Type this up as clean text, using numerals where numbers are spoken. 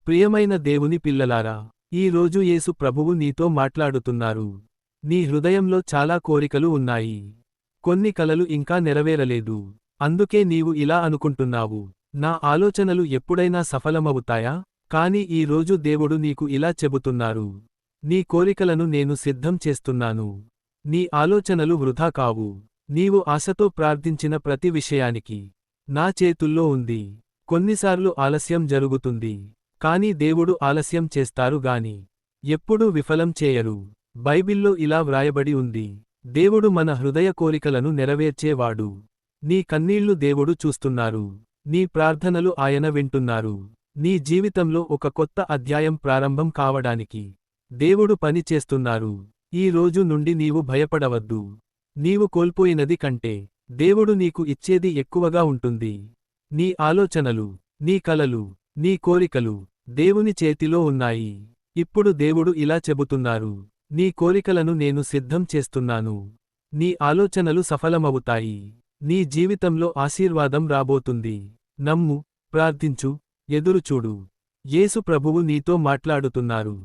ప్రియమైన దేవుని పిల్లలారా, ఈ రోజు యేసు ప్రభువు నీతో మాట్లాడుతున్నారు. నీ హృదయంలో చాలా కోరికలు ఉన్నాయి. కొన్ని కలలు ఇంకా నెరవేరలేదు. అందుకే నీవు ఇలా అనుకుంటున్నావు, నా ఆలోచనలు ఎప్పుడైనా సఫలమవుతాయా? కానీ ఈ రోజు దేవుడు నీకు ఇలా చెబుతున్నారు. నీ కోరికలను నేను సిద్ధం చేస్తున్నాను. నీ ఆలోచనలు వృధా కావు. నీవు ఆశతో ప్రార్థించిన ప్రతి విషయానికి నా చేతుల్లో ఉంది. కొన్నిసార్లు ఆలస్యం జరుగుతుంది. కానీ దేవుడు ఆలస్యం చేస్తారు గాని ఎప్పుడూ విఫలం చేయరు. బైబిల్లో ఇలా వ్రాయబడి ఉంది, దేవుడు మన హృదయ కోరికలను నెరవేర్చేవాడు. నీ కన్నీళ్లు దేవుడు చూస్తున్నారు. నీ ప్రార్థనలు ఆయన వింటున్నారు. నీ జీవితంలో ఒక కొత్త అధ్యాయం ప్రారంభం కావడానికి దేవుడు పని చేస్తున్నారు. ఈ రోజు నుండి నీవు భయపడవద్దు. నీవు కోల్పోయినది కంటే దేవుడు నీకు ఇచ్చేది ఎక్కువగా ఉంటుంది. నీ ఆలోచనలు, నీ కలలు, నీ కోరికలు దేవుని చేతిలో ఉన్నాయి. ఇప్పుడు దేవుడు ఇలా చెబుతున్నారు, నీ కోరికలను నేను సిద్ధం చేస్తున్నాను. నీ ఆలోచనలు సఫలమవుతాయి. నీ జీవితంలో ఆశీర్వాదం రాబోతుంది. నమ్ము, ప్రార్థించు, ఎదురుచూడు. యేసు ప్రభువు నీతో మాట్లాడుతున్నారు.